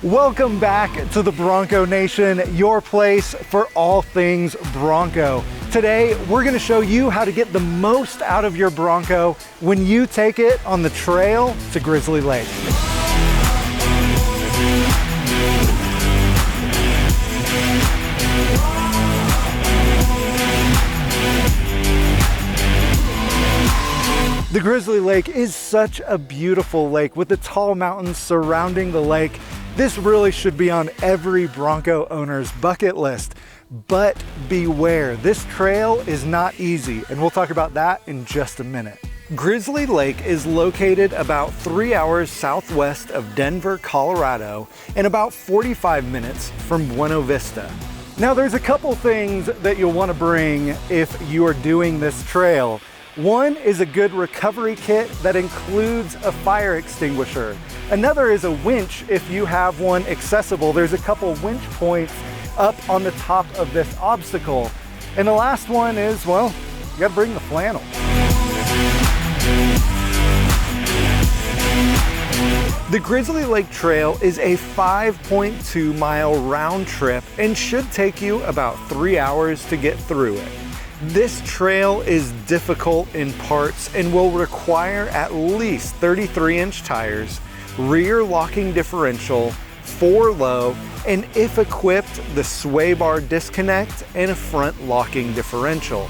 Welcome back to the Bronco Nation, your place for all things Bronco. Today, we're gonna show you how to get the most out of your Bronco when you take it on the trail to Grizzly Lake. The Grizzly Lake is such a beautiful lake with the tall mountains surrounding the lake. This really should be on every Bronco owner's bucket list. But beware, this trail is not easy, and we'll talk about that in just a minute. Grizzly Lake is located about 3 hours southwest of Denver, Colorado, and about 45 minutes from Buena Vista. Now there's a couple things that you'll want to bring if you are doing this trail. One is a good recovery kit that includes a fire extinguisher. Another is a winch if you have one accessible. There's a couple winch points up on the top of this obstacle. And the last one is, well, you gotta bring the flannel. The Grizzly Lake Trail is a 5.2 mile round trip and should take you about 3 hours to get through it. This trail is difficult in parts and will require at least 33-inch tires, rear locking differential, 4-low, and if equipped, the sway bar disconnect and a front locking differential.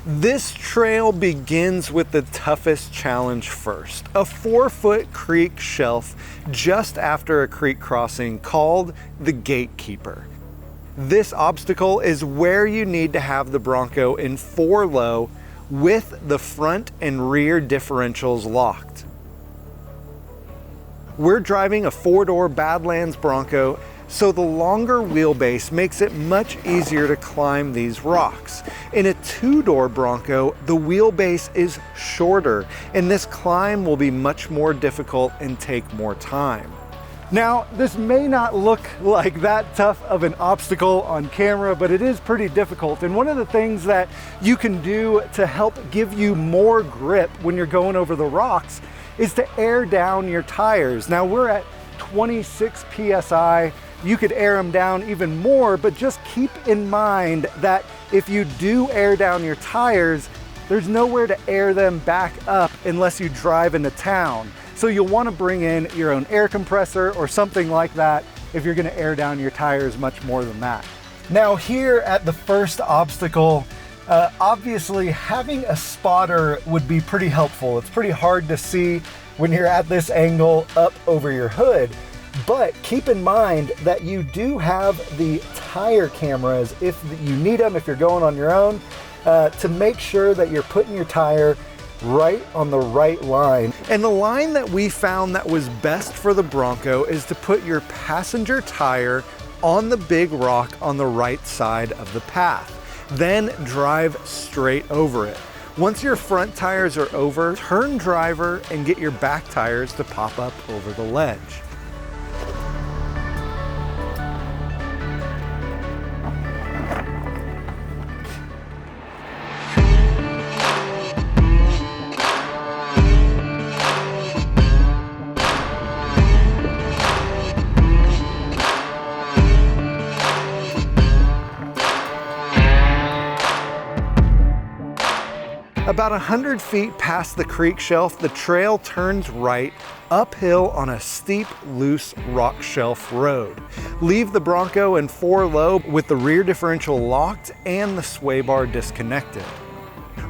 This trail begins with the toughest challenge first, a 4-foot creek shelf just after a creek crossing called the Gatekeeper. This obstacle is where you need to have the Bronco in 4-low with the front and rear differentials locked. We're driving a 4-door Badlands Bronco, so the longer wheelbase makes it much easier to climb these rocks. In a 2-door Bronco, the wheelbase is shorter, and this climb will be much more difficult and take more time. Now, this may not look like that tough of an obstacle on camera, but it is pretty difficult. And one of the things that you can do to help give you more grip when you're going over the rocks is to air down your tires. Now, we're at 26 PSI. You could air them down even more, but just keep in mind that if you do air down your tires, there's nowhere to air them back up unless you drive into town. So you'll want to bring in your own air compressor or something like that if you're going to air down your tires much more than that. Now here at the first obstacle, obviously having a spotter would be pretty helpful. It's pretty hard to see when you're at this angle up over your hood, but keep in mind that you do have the tire cameras if you need them, if you're going on your own, to make sure that you're putting your tire right on the right line. And the line that we found that was best for the Bronco is to put your passenger tire on the big rock on the right side of the path. Then drive straight over it. Once your front tires are over, turn driver and get your back tires to pop up over the ledge. About 100 feet past the creek shelf, the trail turns right uphill on a steep, loose rock shelf road. Leave the Bronco in 4-low with the rear differential locked and the sway bar disconnected.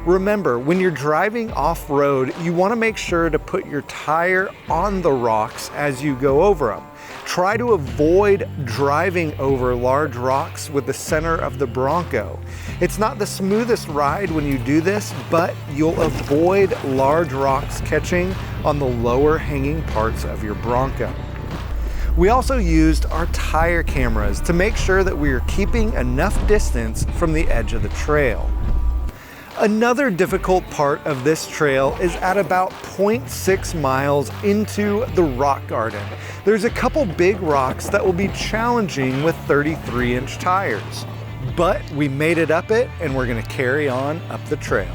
Remember, when you're driving off-road, you want to make sure to put your tire on the rocks as you go over them. Try to avoid driving over large rocks with the center of the Bronco. It's not the smoothest ride when you do this, but you'll avoid large rocks catching on the lower hanging parts of your Bronco. We also used our tire cameras to make sure that we are keeping enough distance from the edge of the trail. Another difficult part of this trail is at about 0.6 miles into the rock garden. There's a couple big rocks that will be challenging with 33-inch tires. But we made it up it, and we're gonna carry on up the trail.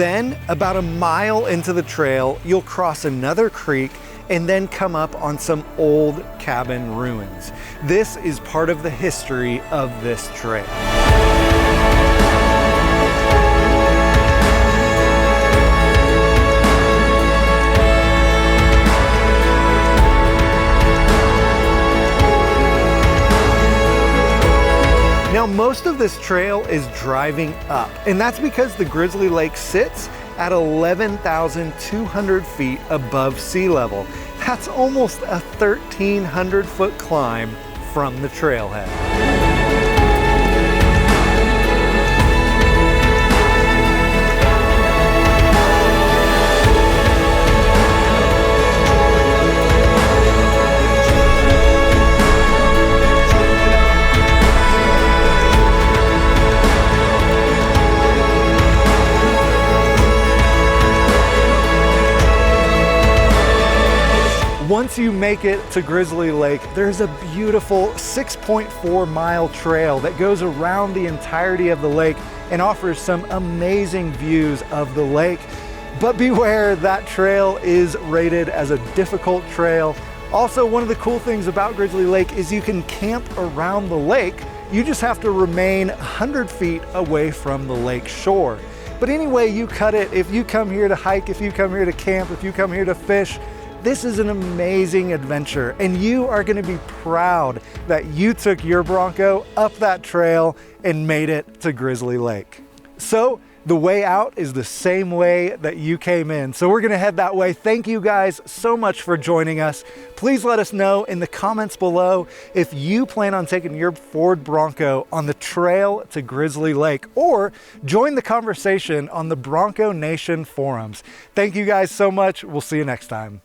Then, about a mile into the trail, you'll cross another creek and then come up on some old cabin ruins. This is part of the history of this trail. Now, most of this trail is driving up, and that's because the Grizzly Lake sits at 11,200 feet above sea level. That's almost a 1,300-foot climb from the trailhead. Once you make it to Grizzly Lake, there's a beautiful 6.4 mile trail that goes around the entirety of the lake and offers some amazing views of the lake. But beware, that trail is rated as a difficult trail. Also, one of the cool things about Grizzly Lake is you can camp around the lake. You just have to remain 100 feet away from the lake shore. But anyway you cut it, if you come here to hike, if you come here to camp, if you come here to fish, this is an amazing adventure, and you are going to be proud that you took your Bronco up that trail and made it to Grizzly Lake. So the way out is the same way that you came in. So we're going to head that way. Thank you guys so much for joining us. Please let us know in the comments below if you plan on taking your Ford Bronco on the trail to Grizzly Lake, or join the conversation on the Bronco Nation forums. Thank you guys so much. We'll see you next time.